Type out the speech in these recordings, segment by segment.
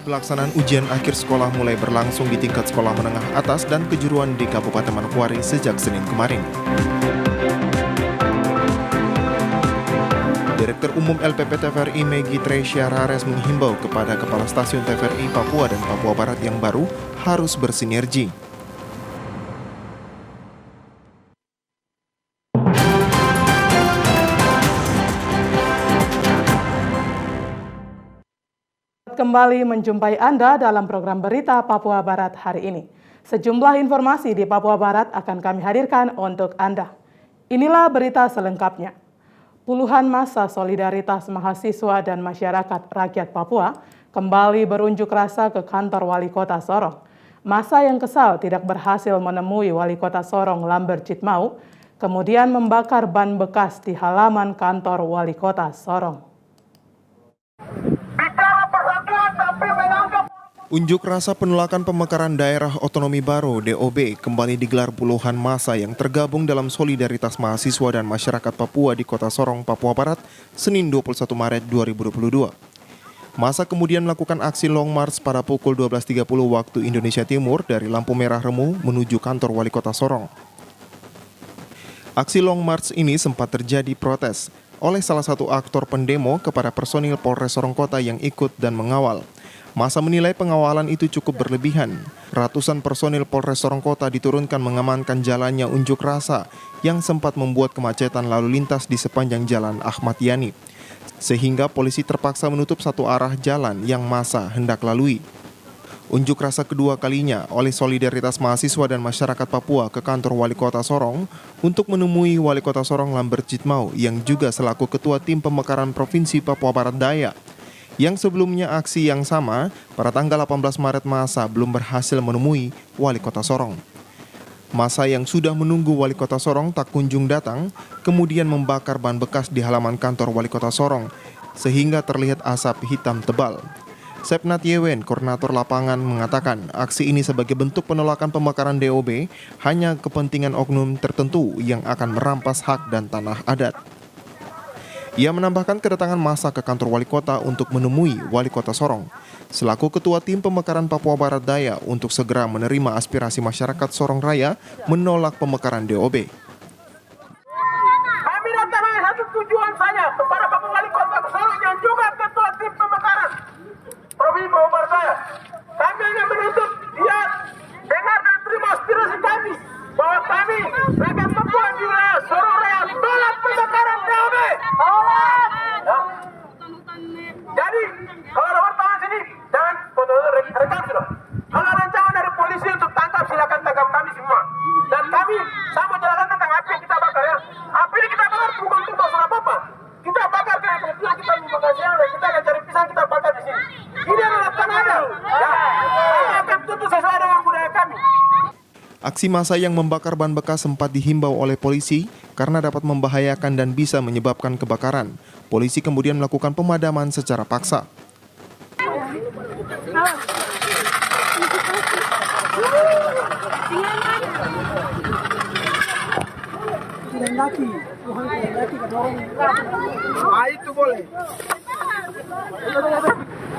Pelaksanaan ujian akhir sekolah mulai berlangsung di tingkat sekolah menengah atas dan kejuruan di Kabupaten Manokwari sejak Senin kemarin. Direktur Umum LPP TVRI Meggy Tresia Rares menghimbau kepada Kepala Stasiun TVRI Papua dan Papua Barat yang baru harus bersinergi. Kembali menjumpai Anda dalam program berita Papua Barat hari ini. Sejumlah informasi di Papua Barat akan kami hadirkan untuk Anda. Inilah berita selengkapnya. Puluhan massa solidaritas mahasiswa dan masyarakat rakyat Papua kembali berunjuk rasa ke kantor Wali Kota Sorong. Massa yang kesal tidak berhasil menemui Wali Kota Sorong Lambert Jitmau, kemudian membakar ban bekas di halaman kantor Wali Kota Sorong. Unjuk rasa penolakan pemekaran daerah otonomi baru DOB kembali digelar puluhan massa yang tergabung dalam solidaritas mahasiswa dan masyarakat Papua di Kota Sorong, Papua Barat, Senin 21 Maret 2022. Massa kemudian melakukan aksi long march pada pukul 12.30 waktu Indonesia Timur dari lampu merah Remu menuju kantor Wali Kota Sorong. Aksi long march ini sempat terjadi protes oleh salah satu aktor pendemo kepada personil Polres Sorong Kota yang ikut dan mengawal. Massa menilai pengawalan itu cukup berlebihan. Ratusan personil Polres Sorong Kota diturunkan mengamankan jalannya unjuk rasa yang sempat membuat kemacetan lalu lintas di sepanjang jalan Ahmad Yani, sehingga polisi terpaksa menutup satu arah jalan yang massa hendak lalui. Unjuk rasa kedua kalinya oleh solidaritas mahasiswa dan masyarakat Papua ke kantor Wali Kota Sorong untuk menemui Wali Kota Sorong Lambert Jitmau yang juga selaku Ketua Tim Pemekaran Provinsi Papua Barat Daya. Yang sebelumnya aksi yang sama, pada tanggal 18 Maret massa belum berhasil menemui Wali Kota Sorong. Massa yang sudah menunggu Wali Kota Sorong tak kunjung datang, kemudian membakar ban bekas di halaman kantor Wali Kota Sorong, sehingga terlihat asap hitam tebal. Sepnat Yewen, koordinator lapangan, mengatakan aksi ini sebagai bentuk penolakan pemekaran DOB hanya kepentingan oknum tertentu yang akan merampas hak dan tanah adat. Ia menambahkan kedatangan massa ke kantor Wali Kota untuk menemui Wali Kota Sorong selaku Ketua Tim Pemekaran Papua Barat Daya untuk segera menerima aspirasi masyarakat Sorong Raya menolak pemekaran DOB. Kami datang hanya satu tujuan saja kepada Bapak Wali Kota Sorong yang juga Ketua Tim Pemekaran Provinsi Papua Barat Daya. Kami hanya menuntut dia dengar dan terima aspirasi kami bahwa kami rakyat Papua di wilayah Sorong Raya tolak pemekaran DOB. Jadi, kalau ada wartawan sini, jangan rekam sudah. Kalau ada ancaman dari polisi untuk tangkap, silakan tangkap kami semua. Dan kami sama jelaskan tentang api yang kita bakar ya. Api ini kita bakar bukan untuk masalah apa-apa. Kita bakar karena kebetulan kita membakar siang dan kita akan cari pisang kita bakar di sini. Ini adalah tanada. Ya, kami akan tutup sesuai dengan budaya kami. Aksi massa yang membakar ban bekas sempat dihimbau oleh polisi karena dapat membahayakan dan bisa menyebabkan kebakaran. Polisi kemudian melakukan pemadaman secara paksa. Itu boleh.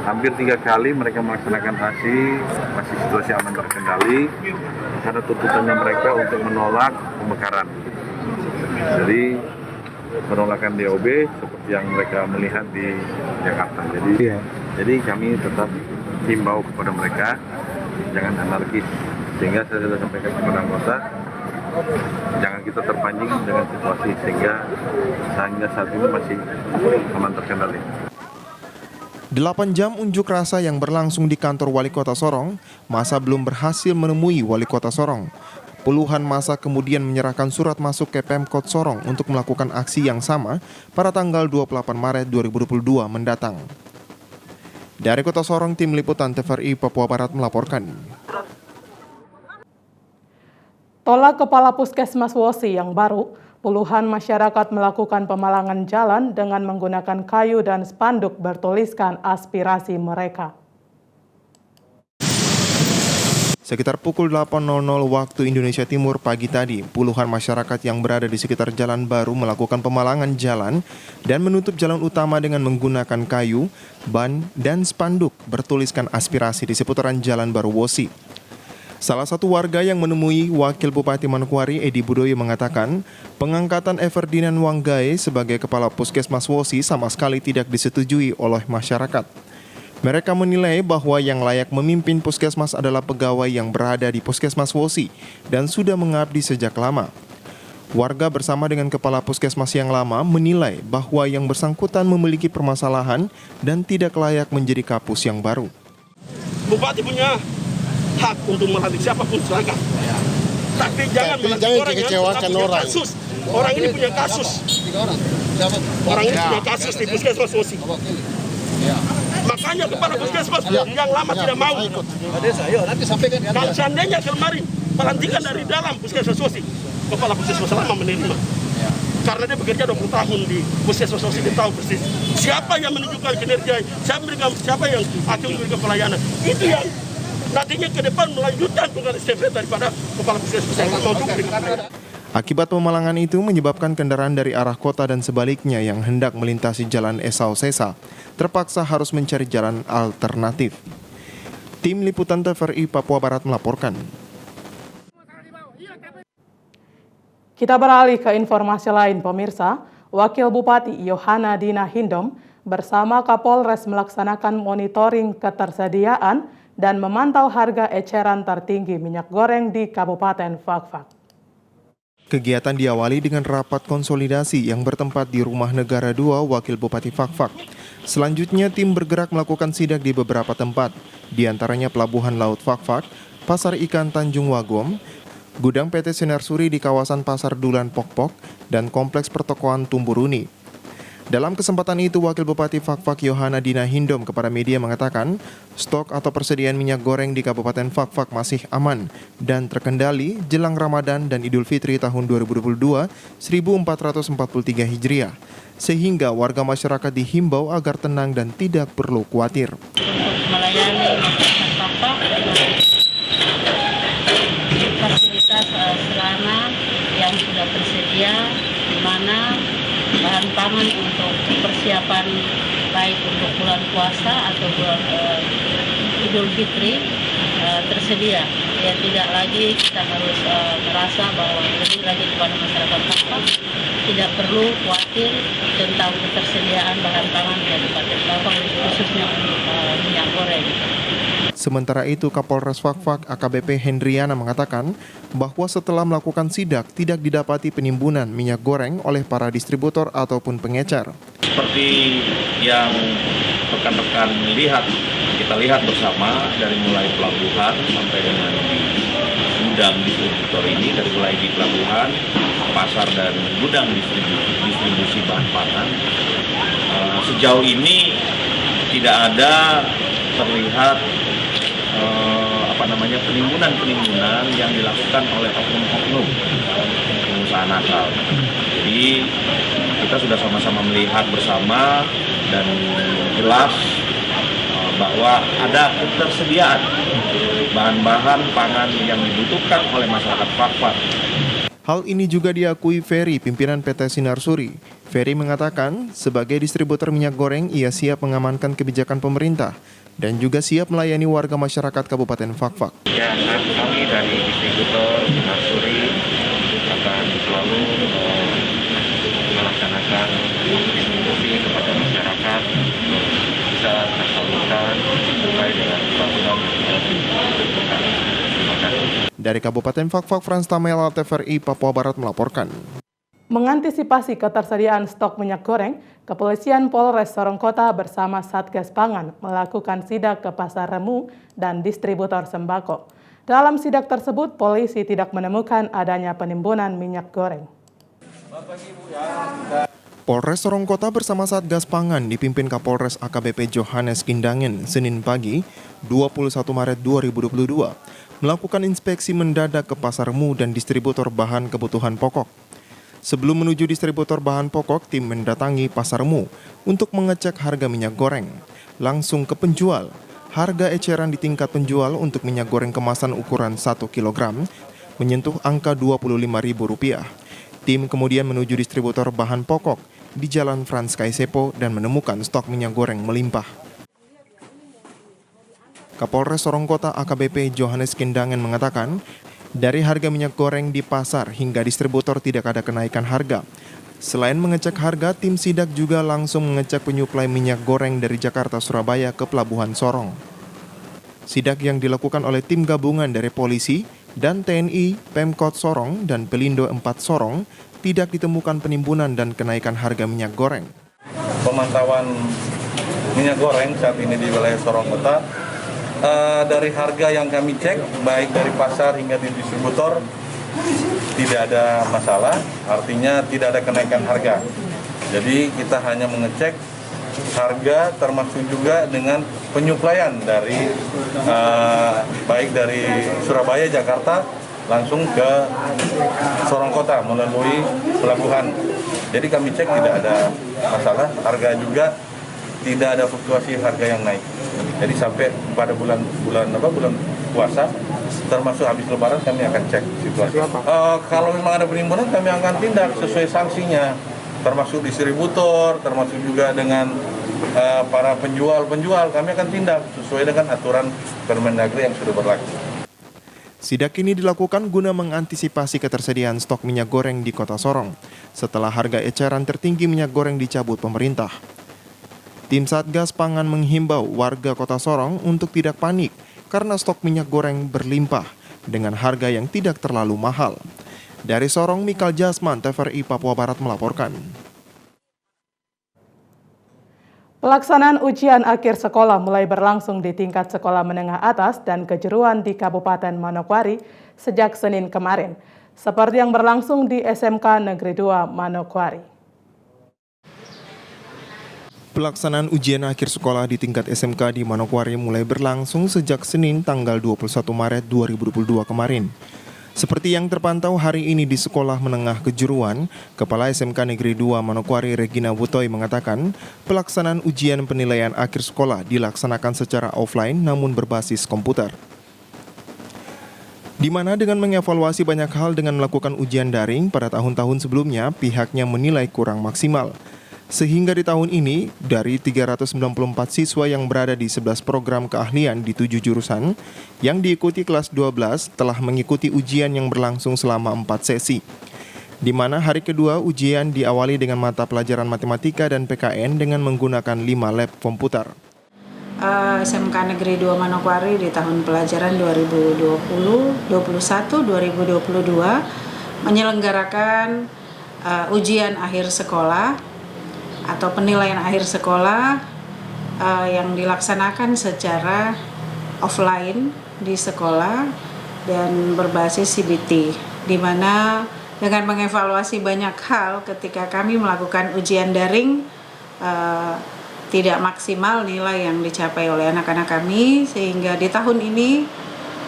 Hampir 3 kali mereka melaksanakan aksi, masih situasi aman terkendali karena tuntutannya mereka untuk menolak pemekaran. Jadi penolakan DOB seperti yang mereka melihat di Jakarta. Jadi kami tetap himbau kepada mereka jangan anarkis. Sehingga saya sudah sampaikan kepada anggota jangan kita terpancing dengan situasi sehingga saat ini masih aman terkendali. 8 jam unjuk rasa yang berlangsung di kantor Wali Kota Sorong, massa belum berhasil menemui Wali Kota Sorong. Puluhan massa kemudian menyerahkan surat masuk ke Pemkot Sorong untuk melakukan aksi yang sama pada tanggal 28 Maret 2022 mendatang. Dari Kota Sorong, tim liputan TVRI Papua Barat melaporkan. Tolak Kepala Puskesmas Wosi yang baru, puluhan masyarakat melakukan pemalangan jalan dengan menggunakan kayu dan spanduk bertuliskan aspirasi mereka. Sekitar pukul 8.00 waktu Indonesia Timur pagi tadi, puluhan masyarakat yang berada di sekitar Jalan Baru melakukan pemalangan jalan dan menutup jalan utama dengan menggunakan kayu, ban, dan spanduk bertuliskan aspirasi di seputaran Jalan Baru Wosi. Salah satu warga yang menemui Wakil Bupati Manokwari, Edi Budoyo, mengatakan pengangkatan Everdinan Wanggae sebagai Kepala Puskesmas Wosi sama sekali tidak disetujui oleh masyarakat. Mereka menilai bahwa yang layak memimpin puskesmas adalah pegawai yang berada di Puskesmas Wosi dan sudah mengabdi sejak lama. Warga bersama dengan Kepala Puskesmas yang lama menilai bahwa yang bersangkutan memiliki permasalahan dan tidak layak menjadi kapus yang baru. Bupati punya hak untuk melantik siapapun silakan. Tapi jangan melantik orang yang punya kasus. Orang ini punya kasus. Orang ini punya kasus di Puskesmas Wosi. Makanya Kepala Puskesmas yang lama tidak mau. Kalau seandainya kemarin pelantikan dari dalam Puskesmas Wosi, Kepala Puskesmas lama menerima. Karena dia bekerja 20 tahun di Puskesmas Wosi, dia tahu persis siapa yang menunjukkan kinerja, siapa yang akan memberikan pelayanan. Itu yang nantinya ke depan melanjutkan tugas estafet daripada Kepala Puskesmas yang lama untuk memberikan pelayanan. Akibat pemalangan itu menyebabkan kendaraan dari arah kota dan sebaliknya yang hendak melintasi Jalan Esau Sesa terpaksa harus mencari jalan alternatif. Tim Liputan TVRI Papua Barat melaporkan. Kita beralih ke informasi lain, pemirsa. Wakil Bupati Yohana Dina Hindom bersama Kapolres melaksanakan monitoring ketersediaan dan memantau harga eceran tertinggi minyak goreng di Kabupaten Fakfak. Kegiatan diawali dengan rapat konsolidasi yang bertempat di Rumah Negara 2 Wakil Bupati Fakfak. Selanjutnya tim bergerak melakukan sidak di beberapa tempat, di antaranya Pelabuhan Laut Fakfak, Pasar Ikan Tanjung Wagom, Gudang PT Sinar Suri di kawasan Pasar Dulan Pokpok, dan Kompleks Pertokoan Tumburuni. Dalam kesempatan itu, Wakil Bupati Fakfak Yohana Dina Hindom kepada media mengatakan, stok atau persediaan minyak goreng di Kabupaten Fakfak masih aman dan terkendali jelang Ramadan dan Idul Fitri tahun 2022 1443 Hijriah, sehingga warga masyarakat dihimbau agar tenang dan tidak perlu khawatir. Untuk melayani masyarakat Fakfak, fasilitas sarana yang sudah tersedia, di mana bahan pangan untuk persiapan baik untuk bulan puasa atau bulan Idul Fitri tersedia. Ya, tidak lagi kita harus merasa bahwa lebih lagi kepada masyarakat Fakfak tidak perlu khawatir tentang ketersediaan bahan pangan di Kabupaten Fakfak, khususnya untuk minyak goreng. Sementara itu, Kapolres Fakfak AKBP Hendriana mengatakan bahwa setelah melakukan sidak tidak didapati penimbunan minyak goreng oleh para distributor ataupun pengecer. Seperti yang rekan-rekan kita lihat bersama dari mulai pelabuhan sampai dengan gudang distributor ini, dari mulai di pelabuhan, pasar dan gudang distribusi bahan pangan. Sejauh ini tidak ada terlihat penimbunan yang dilakukan oleh oknum-oknum pengusaha nakal. Jadi kita sudah sama-sama melihat bersama dan jelas bahwa ada ketersediaan bahan-bahan pangan yang dibutuhkan oleh masyarakat Fakfak. Hal ini juga diakui Ferry, pimpinan PT Sinar Suri. Ferry mengatakan, sebagai distributor minyak goreng, ia siap mengamankan kebijakan pemerintah dan juga siap melayani warga masyarakat Kabupaten Fakfak. Ya, kami dari distributor Sinar Suri akan selalu melaksanakan distribusi kepada masyarakat bisa tersalurkan sesuai dengan program yang kita lakukan. Terima kasih. Dari Kabupaten Fakfak, Frans Tamela, TVRI Papua Barat melaporkan. Mengantisipasi ketersediaan stok minyak goreng, Kepolisian Polres Sorong Kota bersama Satgas Pangan melakukan sidak ke Pasar Remu dan distributor sembako. Dalam sidak tersebut, polisi tidak menemukan adanya penimbunan minyak goreng. Polres Sorong Kota bersama Satgas Pangan dipimpin Kapolres AKBP Johannes Kindangen Senin pagi 21 Maret 2022 melakukan inspeksi mendadak ke Pasar Remu dan distributor bahan kebutuhan pokok. Sebelum menuju distributor bahan pokok, tim mendatangi Pasar Remu untuk mengecek harga minyak goreng. Langsung ke penjual, harga eceran di tingkat penjual untuk minyak goreng kemasan ukuran 1 kg menyentuh angka Rp25.000. Tim kemudian menuju distributor bahan pokok di Jalan Frans Kaisepo dan menemukan stok minyak goreng melimpah. Kapolres Sorong Kota AKBP Johannes Kindangen mengatakan, dari harga minyak goreng di pasar hingga distributor tidak ada kenaikan harga. Selain mengecek harga, tim sidak juga langsung mengecek penyuplai minyak goreng dari Jakarta Surabaya ke Pelabuhan Sorong. Sidak yang dilakukan oleh tim gabungan dari polisi dan TNI, Pemkot Sorong, dan Pelindo 4 Sorong tidak ditemukan penimbunan dan kenaikan harga minyak goreng. Pemantauan minyak goreng saat ini di wilayah Sorong Kota, dari harga yang kami cek, baik dari pasar hingga di distributor, tidak ada masalah, artinya tidak ada kenaikan harga. Jadi kita hanya mengecek harga termasuk juga dengan penyuplaian dari baik dari Surabaya, Jakarta langsung ke Sorong Kota melalui pelabuhan. Jadi kami cek tidak ada masalah, harga juga tidak ada fluktuasi harga yang naik. Jadi sampai pada bulan puasa, termasuk habis lebaran kami akan cek situasi. Kalau memang ada penimbunan kami akan tindak sesuai sanksinya, termasuk distributor, termasuk juga dengan para penjual kami akan tindak sesuai dengan aturan Permendagri yang sudah berlaku. Sidak ini dilakukan guna mengantisipasi ketersediaan stok minyak goreng di Kota Sorong setelah harga eceran tertinggi minyak goreng dicabut pemerintah. Tim Satgas Pangan menghimbau warga Kota Sorong untuk tidak panik karena stok minyak goreng berlimpah dengan harga yang tidak terlalu mahal. Dari Sorong, Mikal Jasman, TVRI Papua Barat melaporkan. Pelaksanaan ujian akhir sekolah mulai berlangsung di tingkat sekolah menengah atas dan kejuruan di Kabupaten Manokwari sejak Senin kemarin, seperti yang berlangsung di SMK Negeri 2 Manokwari. Pelaksanaan ujian akhir sekolah di tingkat SMK di Manokwari mulai berlangsung sejak Senin tanggal 21 Maret 2022 kemarin. Seperti yang terpantau hari ini di Sekolah Menengah Kejuruan, Kepala SMK Negeri 2 Manokwari Regina Butoy mengatakan pelaksanaan ujian penilaian akhir sekolah dilaksanakan secara offline namun berbasis komputer. Di mana dengan mengevaluasi banyak hal dengan melakukan ujian daring pada tahun-tahun sebelumnya, pihaknya menilai kurang maksimal. Sehingga di tahun ini, dari 394 siswa yang berada di 11 program keahlian di 7 jurusan, yang diikuti kelas 12 telah mengikuti ujian yang berlangsung selama 4 sesi. Di mana hari kedua ujian diawali dengan mata pelajaran matematika dan PKN dengan menggunakan 5 lab komputer. SMK Negeri 2 Manokwari di tahun pelajaran 2021-2022 menyelenggarakan ujian akhir sekolah atau penilaian akhir sekolah yang dilaksanakan secara offline di sekolah dan berbasis CBT, di mana dengan mengevaluasi banyak hal ketika kami melakukan ujian daring tidak maksimal nilai yang dicapai oleh anak-anak kami, sehingga di tahun ini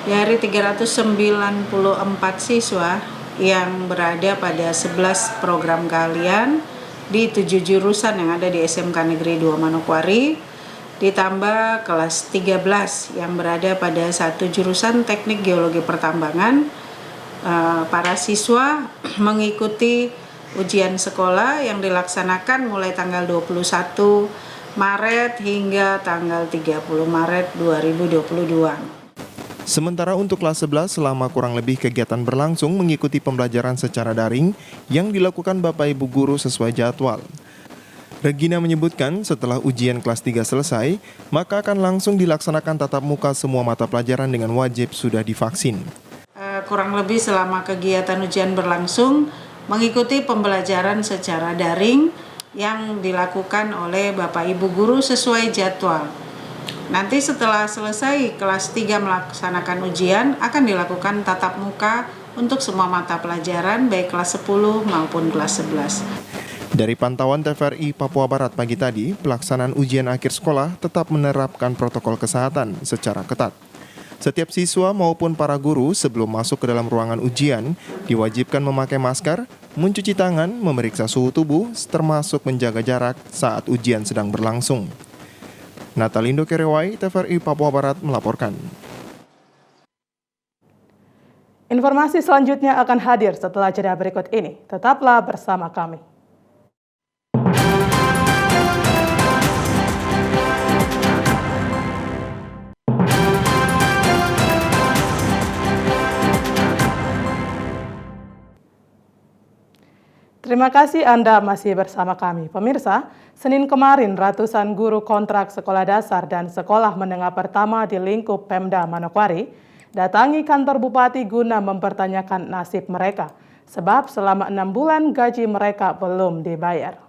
dari 394 siswa yang berada pada 11 program keahlian di 7 jurusan yang ada di SMK Negeri 2 Manokwari, ditambah kelas 13 yang berada pada 1 jurusan Teknik Geologi Pertambangan. Para siswa mengikuti ujian sekolah yang dilaksanakan mulai tanggal 21 Maret hingga tanggal 30 Maret 2022. Sementara untuk kelas 11 selama kurang lebih kegiatan berlangsung mengikuti pembelajaran secara daring yang dilakukan Bapak Ibu Guru sesuai jadwal. Regina menyebutkan setelah ujian kelas 3 selesai, maka akan langsung dilaksanakan tatap muka semua mata pelajaran dengan wajib sudah divaksin. kurang lebih selama kegiatan ujian berlangsung mengikuti pembelajaran secara daring yang dilakukan oleh Bapak Ibu Guru sesuai jadwal. Nanti setelah selesai kelas 3 melaksanakan ujian akan dilakukan tatap muka untuk semua mata pelajaran baik kelas 10 maupun kelas 11. Dari pantauan TVRI Papua Barat pagi tadi, pelaksanaan ujian akhir sekolah tetap menerapkan protokol kesehatan secara ketat. Setiap siswa maupun para guru sebelum masuk ke dalam ruangan ujian diwajibkan memakai masker, mencuci tangan, memeriksa suhu tubuh, termasuk menjaga jarak saat ujian sedang berlangsung. Natalindo Kerewai, TVRI Papua Barat melaporkan. Informasi selanjutnya akan hadir setelah jeda berikut ini. Tetaplah bersama kami. Terima kasih Anda masih bersama kami. Pemirsa, Senin kemarin ratusan guru kontrak sekolah dasar dan sekolah menengah pertama di lingkup Pemda Manokwari datangi kantor Bupati guna mempertanyakan nasib mereka, sebab selama 6 bulan gaji mereka belum dibayar.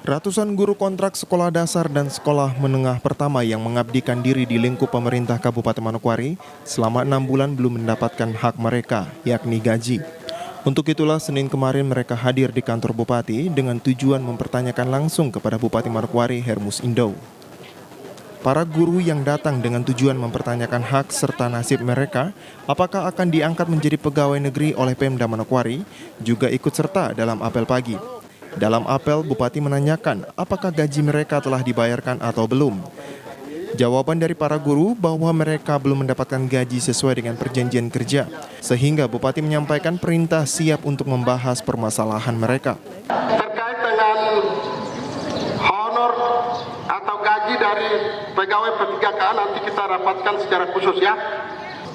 Ratusan guru kontrak sekolah dasar dan sekolah menengah pertama yang mengabdikan diri di lingkup pemerintah Kabupaten Manokwari selama 6 bulan belum mendapatkan hak mereka, yakni gaji. Untuk itulah Senin kemarin mereka hadir di kantor Bupati dengan tujuan mempertanyakan langsung kepada Bupati Manokwari Hermus Indo. Para guru yang datang dengan tujuan mempertanyakan hak serta nasib mereka, apakah akan diangkat menjadi pegawai negeri oleh Pemda Manokwari, juga ikut serta dalam apel pagi. Dalam apel, Bupati menanyakan apakah gaji mereka telah dibayarkan atau belum. Jawaban dari para guru bahwa mereka belum mendapatkan gaji sesuai dengan perjanjian kerja, sehingga Bupati menyampaikan perintah siap untuk membahas permasalahan mereka. Terkait dengan honor atau gaji dari pegawai P3K nanti kita rapatkan secara khusus ya.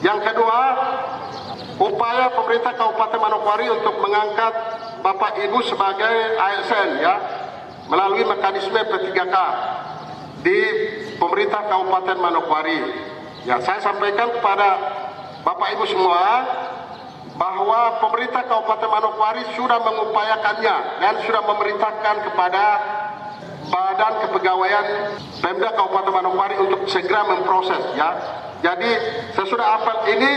Yang kedua, upaya pemerintah Kabupaten Manokwari untuk mengangkat Bapak Ibu sebagai ASN ya, melalui mekanisme P3K di pemerintah Kabupaten Manokwari. Ya, saya sampaikan kepada Bapak Ibu semua bahwa pemerintah Kabupaten Manokwari sudah mengupayakannya dan sudah memerintahkan kepada Badan Kepegawaian Pemda Kabupaten Manokwari untuk segera memproses ya. Jadi sesudah apel ini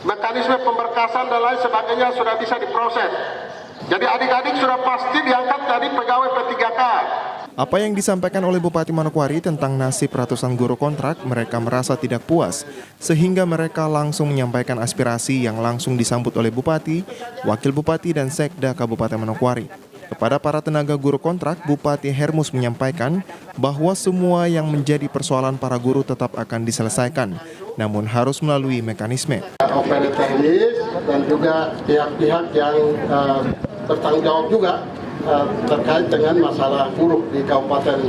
mekanisme pemberkasan dan lain sebagainya sudah bisa diproses. Jadi adik-adik sudah pasti diangkat dari pegawai P3K. Apa yang disampaikan oleh Bupati Manokwari tentang nasib ratusan guru kontrak, mereka merasa tidak puas, sehingga mereka langsung menyampaikan aspirasi yang langsung disambut oleh Bupati, Wakil Bupati, dan Sekda Kabupaten Manokwari. Kepada para tenaga guru kontrak, Bupati Hermus menyampaikan bahwa semua yang menjadi persoalan para guru tetap akan diselesaikan, namun harus melalui mekanisme. Opini teknis dan juga pihak-pihak yang bertanggung jawab juga terkait dengan masalah buruh di Kabupaten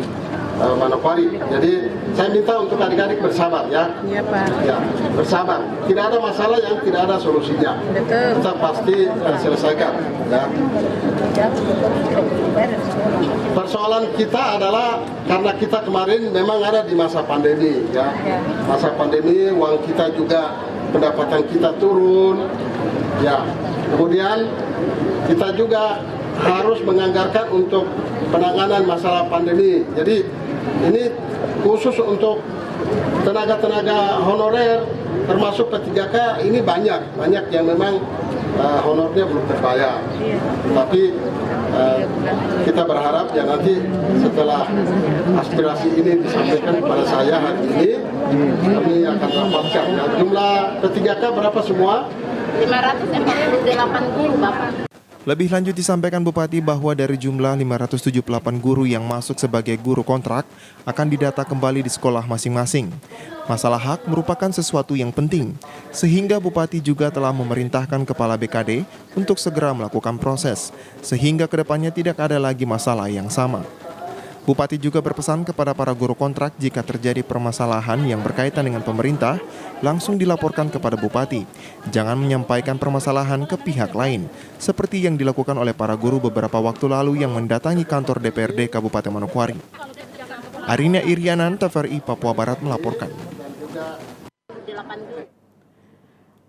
Manokwari. Jadi saya minta untuk adik-adik bersabar ya. Iya Pak. Ya, bersabar. Tidak ada masalah yang tidak ada solusinya. Betul. Kita pasti selesaikan. Ya. Persoalan kita adalah karena kita kemarin memang ada di masa pandemi ya. Masa pandemi uang kita juga, pendapatan kita turun. Ya. Kemudian kita juga harus menganggarkan untuk penanganan masalah pandemi. Jadi ini khusus untuk tenaga-tenaga honorer termasuk P3K ini banyak yang memang honornya belum terbayar. Tapi kita berharap ya nanti setelah aspirasi ini disampaikan kepada saya hari ini, kami akan rapatkan. Ya, jumlah P3K berapa semua? 548 guru, Bapak. Lebih lanjut disampaikan Bupati bahwa dari jumlah 578 guru yang masuk sebagai guru kontrak akan didata kembali di sekolah masing-masing. Masalah hak merupakan sesuatu yang penting, sehingga Bupati juga telah memerintahkan Kepala BKD untuk segera melakukan proses, sehingga kedepannya tidak ada lagi masalah yang sama. Bupati juga berpesan kepada para guru kontrak jika terjadi permasalahan yang berkaitan dengan pemerintah, langsung dilaporkan kepada Bupati. Jangan menyampaikan permasalahan ke pihak lain, seperti yang dilakukan oleh para guru beberapa waktu lalu yang mendatangi kantor DPRD Kabupaten Manokwari. Arina Irianan, TVRI Papua Barat melaporkan.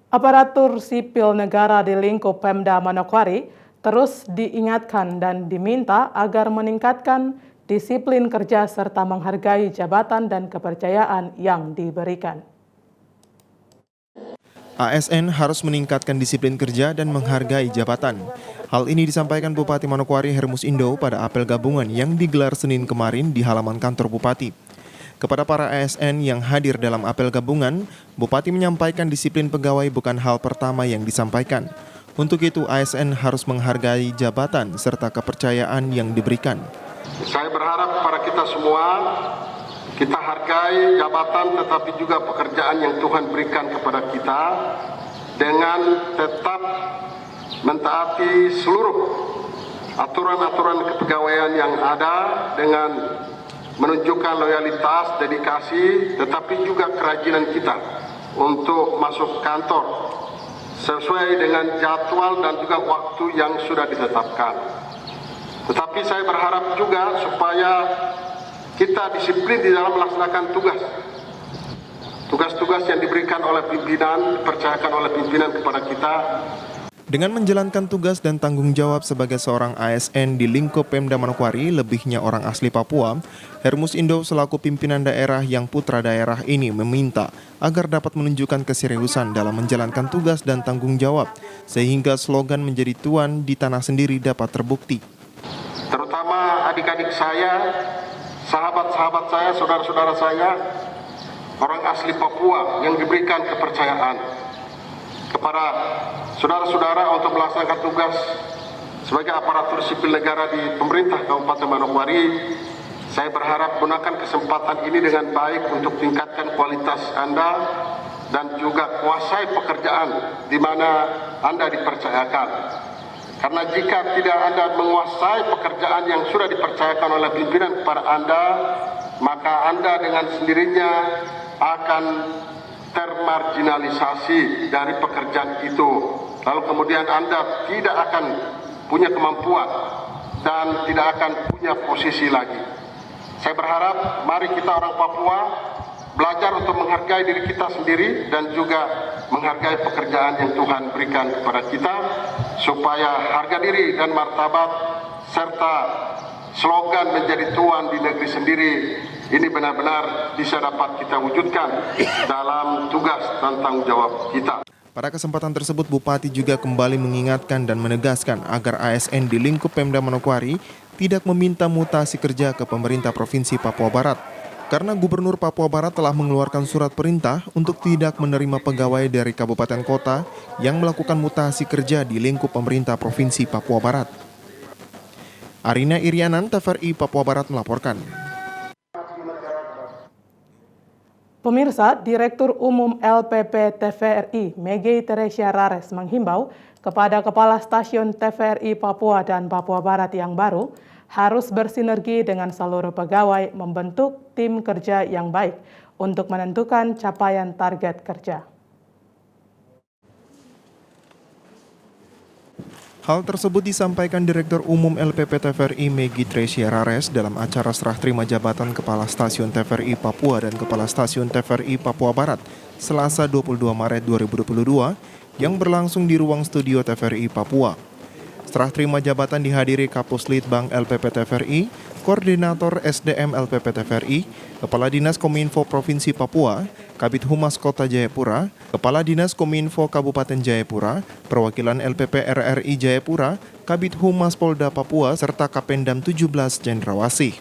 Aparatur sipil negara di lingkup Pemda Manokwari terus diingatkan dan diminta agar meningkatkan disiplin kerja serta menghargai jabatan dan kepercayaan yang diberikan. ASN harus meningkatkan disiplin kerja dan menghargai jabatan. Hal ini disampaikan Bupati Manokwari Hermus Indo pada apel gabungan yang digelar Senin kemarin di halaman kantor Bupati. Kepada para ASN yang hadir dalam apel gabungan, Bupati menyampaikan disiplin pegawai bukan hal pertama yang disampaikan. Untuk itu, ASN harus menghargai jabatan serta kepercayaan yang diberikan. Saya berharap kepada kita semua, kita hargai jabatan tetapi juga pekerjaan yang Tuhan berikan kepada kita dengan tetap mentaati seluruh aturan-aturan kepegawaian yang ada dengan menunjukkan loyalitas, dedikasi, tetapi juga kerajinan kita untuk masuk kantor sesuai dengan jadwal dan juga waktu yang sudah ditetapkan. Tetapi saya berharap juga supaya kita disiplin di dalam melaksanakan tugas-tugas yang diberikan oleh pimpinan, dipercayakan oleh pimpinan kepada kita. Dengan menjalankan tugas dan tanggung jawab sebagai seorang ASN di lingkup Pemda Manokwari, lebihnya orang asli Papua, Hermus Indo selaku pimpinan daerah yang putra daerah ini meminta agar dapat menunjukkan keseriusan dalam menjalankan tugas dan tanggung jawab, sehingga slogan menjadi tuan di tanah sendiri dapat terbukti. Terutama adik-adik saya, sahabat-sahabat saya, saudara-saudara saya, orang asli Papua yang diberikan kepercayaan kepada saudara-saudara untuk melaksanakan tugas sebagai aparatur sipil negara di pemerintah Kabupaten Manokwari. Saya berharap gunakan kesempatan ini dengan baik untuk tingkatkan kualitas Anda dan juga kuasai pekerjaan di mana Anda dipercayakan. Karena jika tidak Anda menguasai pekerjaan yang sudah dipercayakan oleh pimpinan kepada Anda, maka Anda dengan sendirinya akan termarginalisasi dari pekerjaan itu. Lalu kemudian Anda tidak akan punya kemampuan dan tidak akan punya posisi lagi. Saya berharap mari kita orang Papua belajar untuk menghargai diri kita sendiri dan juga menghargai pekerjaan yang Tuhan berikan kepada kita, supaya harga diri dan martabat serta slogan menjadi tuan di negeri sendiri ini benar-benar bisa dapat kita wujudkan dalam tugas dan tanggung jawab kita. Pada kesempatan tersebut, Bupati juga kembali mengingatkan dan menegaskan agar ASN di lingkup Pemda Manokwari tidak meminta mutasi kerja ke pemerintah Provinsi Papua Barat. Karena Gubernur Papua Barat telah mengeluarkan surat perintah untuk tidak menerima pegawai dari kabupaten kota yang melakukan mutasi kerja di lingkup pemerintah Provinsi Papua Barat. Arina Irianan, TVRI Papua Barat melaporkan. Pemirsa, Direktur Umum LPP TVRI, Meggy Teresia Rares menghimbau kepada Kepala Stasiun TVRI Papua dan Papua Barat yang baru harus bersinergi dengan seluruh pegawai membentuk tim kerja yang baik untuk menentukan capaian target kerja. Hal tersebut disampaikan Direktur Umum LPP TVRI Meggy Teresia Rares dalam acara serah terima jabatan Kepala Stasiun TVRI Papua dan Kepala Stasiun TVRI Papua Barat Selasa 22 Maret 2022 yang berlangsung di ruang studio TVRI Papua. Serah terima jabatan dihadiri Kapuslit-Bank LPP TVRI, Koordinator SDM LPP TVRI, Kepala Dinas Kominfo Provinsi Papua, Kabid Humas Kota Jayapura, Kepala Dinas Kominfo Kabupaten Jayapura, Perwakilan LPP RRI Jayapura, Kabid Humas Polda Papua, serta Kapendam 17 Cendrawasih.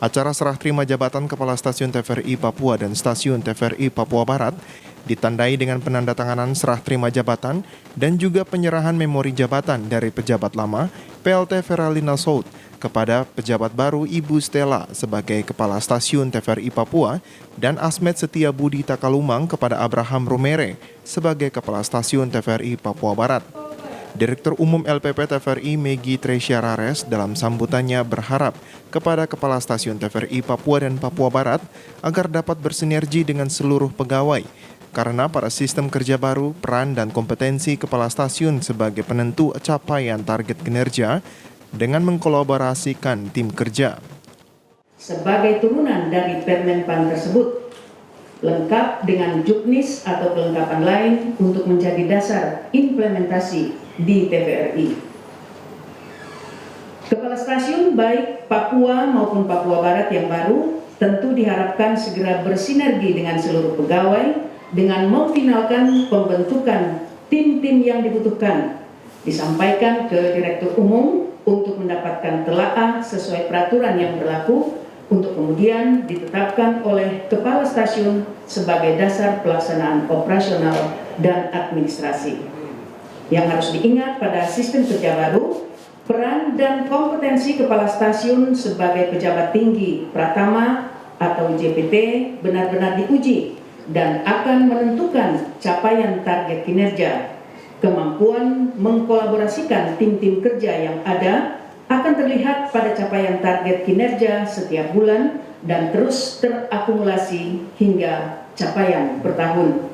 Acara serah terima jabatan Kepala Stasiun TVRI Papua dan Stasiun TVRI Papua Barat ditandai dengan penandatanganan serah terima jabatan dan juga penyerahan memori jabatan dari pejabat lama PLT Veralina Sout kepada pejabat baru Ibu Stella sebagai Kepala Stasiun TVRI Papua dan Asmet Setia Budi Takalumang kepada Abraham Romere sebagai Kepala Stasiun TVRI Papua Barat. Direktur Umum LPP TVRI Meggy Teresia Rares dalam sambutannya berharap kepada Kepala Stasiun TVRI Papua dan Papua Barat agar dapat bersinergi dengan seluruh pegawai, karena pada sistem kerja baru, peran dan kompetensi Kepala Stasiun sebagai penentu capaian target kinerja dengan mengkolaborasikan tim kerja. Sebagai turunan dari Permenpan tersebut, lengkap dengan juknis atau kelengkapan lain untuk menjadi dasar implementasi di TVRI. Kepala stasiun baik Papua maupun Papua Barat yang baru tentu diharapkan segera bersinergi dengan seluruh pegawai dengan memfinalkan pembentukan tim-tim yang dibutuhkan, disampaikan ke Direktur Umum untuk mendapatkan telaah sesuai peraturan yang berlaku untuk kemudian ditetapkan oleh Kepala Stasiun sebagai dasar pelaksanaan operasional dan administrasi. Yang harus diingat pada sistem kerja baru, peran dan kompetensi Kepala Stasiun sebagai pejabat tinggi Pratama atau JPT benar-benar diuji dan akan menentukan capaian target kinerja. Kemampuan mengkolaborasikan tim-tim kerja yang ada akan terlihat pada capaian target kinerja setiap bulan dan terus terakumulasi hingga capaian per tahun.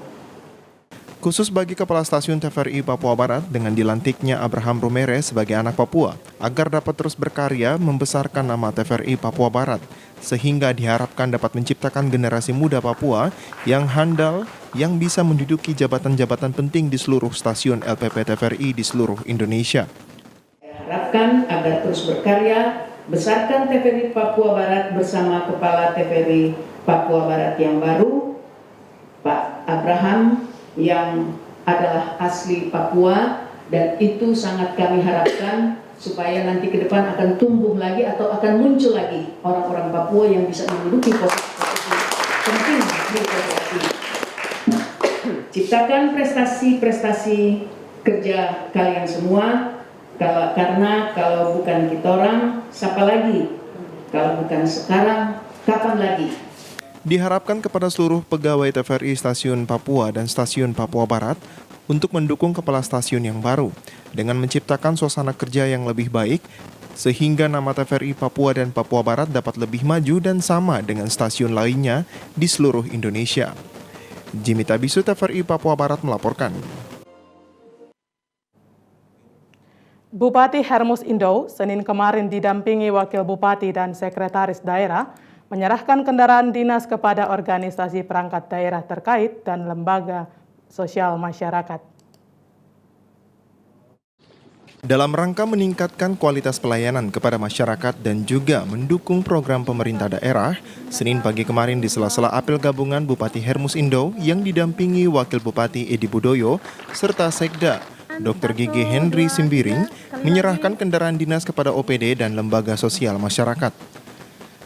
Khusus bagi Kepala Stasiun TVRI Papua Barat dengan dilantiknya Abraham Romere sebagai anak Papua, agar dapat terus berkarya membesarkan nama TVRI Papua Barat, sehingga diharapkan dapat menciptakan generasi muda Papua yang handal, yang bisa menduduki jabatan-jabatan penting di seluruh stasiun LPP TVRI di seluruh Indonesia. Harapkan agar terus berkarya, besarkan TVRI Papua Barat bersama Kepala TVRI Papua Barat yang baru, Pak Abraham, yang adalah asli Papua, dan itu sangat kami harapkan supaya nanti ke depan akan tumbuh lagi atau akan muncul lagi orang-orang Papua yang bisa menduduki posisi-posisi penting di TVRI. Ciptakan prestasi-prestasi kerja kalian semua, karena kalau bukan kita orang, siapa lagi? Kalau bukan sekarang, kapan lagi? Diharapkan kepada seluruh pegawai TVRI Stasiun Papua dan Stasiun Papua Barat untuk mendukung kepala stasiun yang baru dengan menciptakan suasana kerja yang lebih baik sehingga nama TVRI Papua dan Papua Barat dapat lebih maju dan sama dengan stasiun lainnya di seluruh Indonesia. Jimmy Tabisu, TVRI Papua Barat melaporkan. Bupati Hermus Indo Senin kemarin didampingi Wakil Bupati dan Sekretaris Daerah menyerahkan kendaraan dinas kepada organisasi perangkat daerah terkait dan lembaga sosial masyarakat. Dalam rangka meningkatkan kualitas pelayanan kepada masyarakat dan juga mendukung program pemerintah daerah, Senin pagi kemarin di sela-sela apel gabungan Bupati Hermus Indo yang didampingi Wakil Bupati Edi Budoyo serta Sekda Dr. Gigi Henry Simbiring menyerahkan kendaraan dinas kepada OPD dan lembaga sosial masyarakat.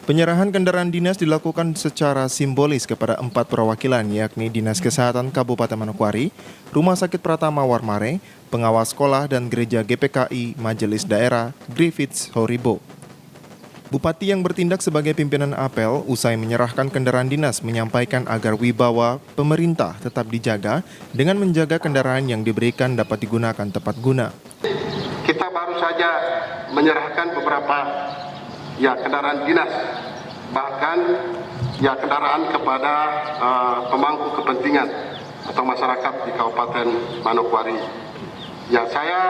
Penyerahan kendaraan dinas dilakukan secara simbolis kepada 4 perwakilan, yakni Dinas Kesehatan Kabupaten Manokwari, Rumah Sakit Pratama Warmare, Pengawas Sekolah dan Gereja GPKI Majelis Daerah Griffiths Horibo. Bupati yang bertindak sebagai pimpinan apel usai menyerahkan kendaraan dinas menyampaikan agar wibawa pemerintah tetap dijaga dengan menjaga kendaraan yang diberikan dapat digunakan tepat guna. Kita baru saja menyerahkan beberapa kendaraan dinas, bahkan kendaraan kepada pemangku kepentingan atau masyarakat di Kabupaten Manokwari. Saya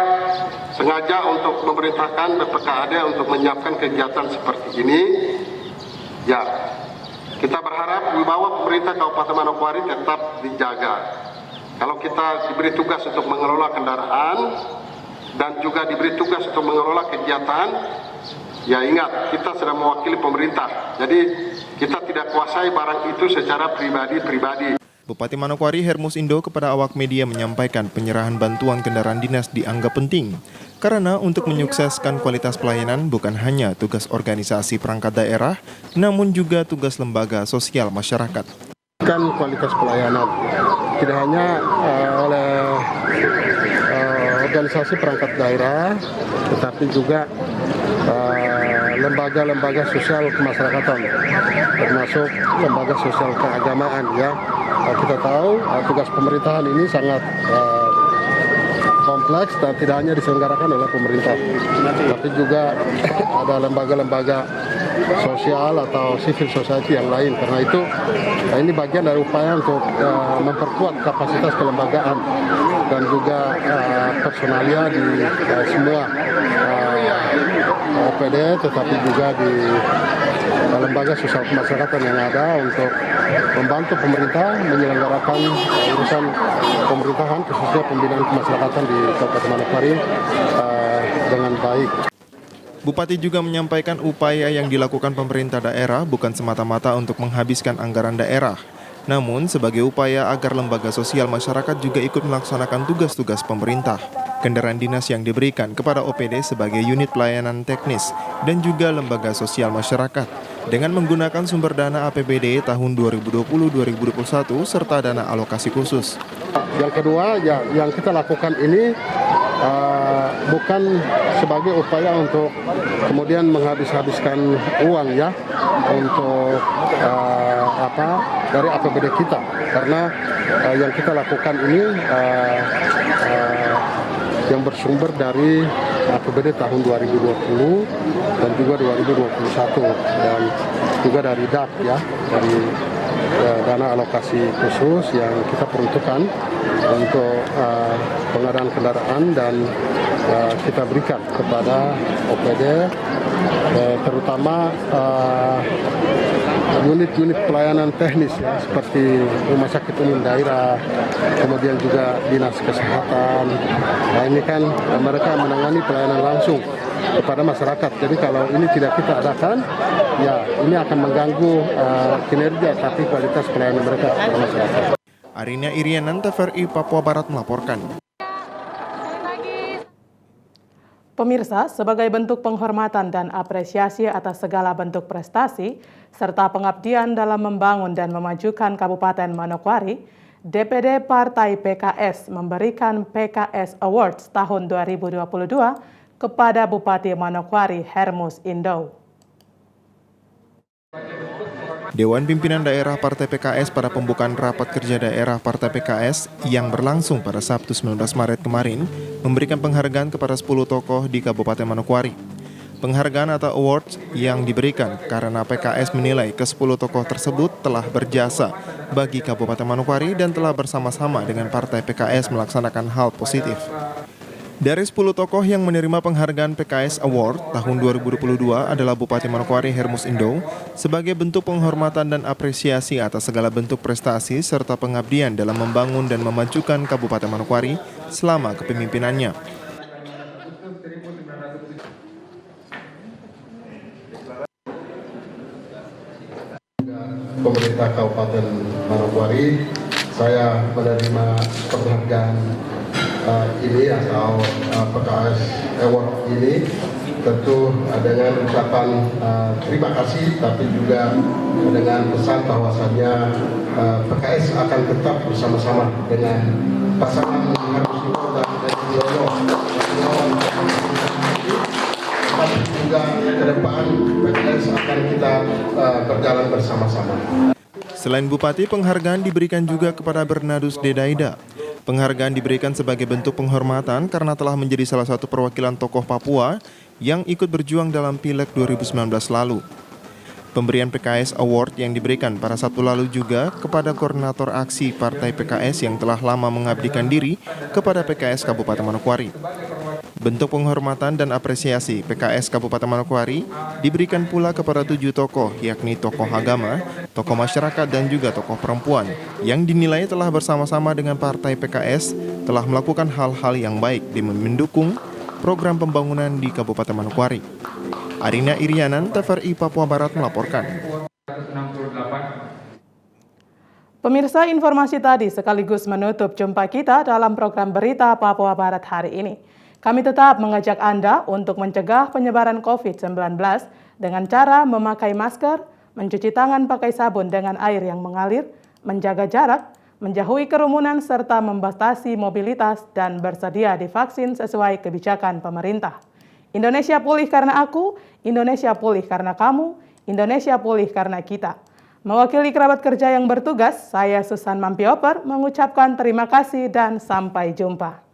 sengaja untuk memerintahkan BPKAD untuk menyiapkan kegiatan seperti ini. Kita berharap wibawa pemerintah Kabupaten Manokwari tetap dijaga. Kalau kita diberi tugas untuk mengelola kendaraan dan juga diberi tugas untuk mengelola kegiatan, ingat, kita sedang mewakili pemerintah. Jadi kita tidak kuasai barang itu secara pribadi-pribadi. Bupati Manokwari Hermus Indo kepada awak media menyampaikan penyerahan bantuan kendaraan dinas dianggap penting karena untuk menyukseskan kualitas pelayanan bukan hanya tugas organisasi perangkat daerah, namun juga tugas lembaga sosial masyarakat. Kualitas pelayanan tidak hanya oleh organisasi perangkat daerah, tetapi juga lembaga-lembaga sosial kemasyarakatan, termasuk lembaga sosial keagamaan. Kita tahu tugas pemerintahan ini sangat kompleks dan tidak hanya diselenggarakan oleh pemerintah, tapi juga ada lembaga-lembaga sosial atau civil society yang lain. Karena itu ini bagian dari upaya untuk memperkuat kapasitas kelembagaan dan juga personalia di semua OPD tetapi juga di lembaga sosial kemasyarakatan yang ada untuk membantu pemerintah menyelenggarakan urusan pemerintahan khususnya pembinaan kemasyarakatan di Kabupaten Manokwari dengan baik. Bupati juga menyampaikan upaya yang dilakukan pemerintah daerah bukan semata-mata untuk menghabiskan anggaran daerah, namun sebagai upaya agar lembaga sosial masyarakat juga ikut melaksanakan tugas-tugas pemerintah. Kendaraan dinas yang diberikan kepada OPD sebagai unit pelayanan teknis dan juga lembaga sosial masyarakat dengan menggunakan sumber dana APBD tahun 2020-2021 serta dana alokasi khusus. Yang kedua, ya, yang kita lakukan ini bukan sebagai upaya untuk kemudian menghabiskan uang ya untuk dari APBD kita, karena yang kita lakukan ini yang bersumber dari APBD tahun 2020 dan juga 2021 dan juga dari DAP ya, dari dana alokasi khusus yang kita peruntukkan untuk pengadaan kendaraan dan kita berikan kepada OPD terutama unit-unit pelayanan teknis ya, seperti rumah sakit umum daerah, kemudian juga dinas kesehatan. Nah ini kan mereka menangani pelayanan langsung kepada masyarakat. Jadi kalau ini tidak kita adakan, ya ini akan mengganggu kinerja tapi kualitas pelayanan mereka kepada masyarakat. Arina Irianan, TVRI Papua Barat melaporkan. Pemirsa, sebagai bentuk penghormatan dan apresiasi atas segala bentuk prestasi, serta pengabdian dalam membangun dan memajukan Kabupaten Manokwari, DPD Partai PKS memberikan PKS Awards tahun 2022 kepada Bupati Manokwari Hermus Indo. Dewan Pimpinan Daerah Partai PKS pada pembukaan rapat kerja daerah Partai PKS yang berlangsung pada Sabtu 19 Maret kemarin memberikan penghargaan kepada 10 tokoh di Kabupaten Manokwari. Penghargaan atau awards yang diberikan karena PKS menilai ke-10 tokoh tersebut telah berjasa bagi Kabupaten Manokwari dan telah bersama-sama dengan Partai PKS melaksanakan hal positif. Dari 10 tokoh yang menerima penghargaan PKS Award tahun 2022 adalah Bupati Manokwari Hermus Indo sebagai bentuk penghormatan dan apresiasi atas segala bentuk prestasi serta pengabdian dalam membangun dan memajukan Kabupaten Manokwari selama kepemimpinannya. Pemerintah Kabupaten Manokwari, saya menerima penghargaan ini atau PKS Award ini tentu dengan ucapan terima kasih, tapi juga dengan pesan bahwasannya PKS akan tetap bersama-sama dengan pasangan Hermus Indo dan Edi Yoyo, tapi juga ke depan PKS akan kita berjalan bersama-sama. Selain Bupati, penghargaan diberikan juga kepada Bernardus Dedaida. Penghargaan diberikan sebagai bentuk penghormatan karena telah menjadi salah satu perwakilan tokoh Papua yang ikut berjuang dalam Pileg 2019 lalu. Pemberian PKS Award yang diberikan pada Sabtu lalu juga kepada Koordinator Aksi Partai PKS yang telah lama mengabdikan diri kepada PKS Kabupaten Manokwari. Bentuk penghormatan dan apresiasi PKS Kabupaten Manokwari diberikan pula kepada 7 tokoh, yakni tokoh agama, tokoh masyarakat, dan juga tokoh perempuan, yang dinilai telah bersama-sama dengan Partai PKS telah melakukan hal-hal yang baik demi mendukung program pembangunan di Kabupaten Manokwari. Arina Irianan, TVRI Papua Barat melaporkan. Pemirsa, informasi tadi sekaligus menutup jumpa kita dalam program Berita Papua Barat hari ini. Kami tetap mengajak Anda untuk mencegah penyebaran COVID-19 dengan cara memakai masker, mencuci tangan pakai sabun dengan air yang mengalir, menjaga jarak, menjauhi kerumunan, serta membatasi mobilitas dan bersedia divaksin sesuai kebijakan pemerintah. Indonesia pulih karena aku, Indonesia pulih karena kamu, Indonesia pulih karena kita. Mewakili kerabat kerja yang bertugas, saya Susan Mampioper mengucapkan terima kasih dan sampai jumpa.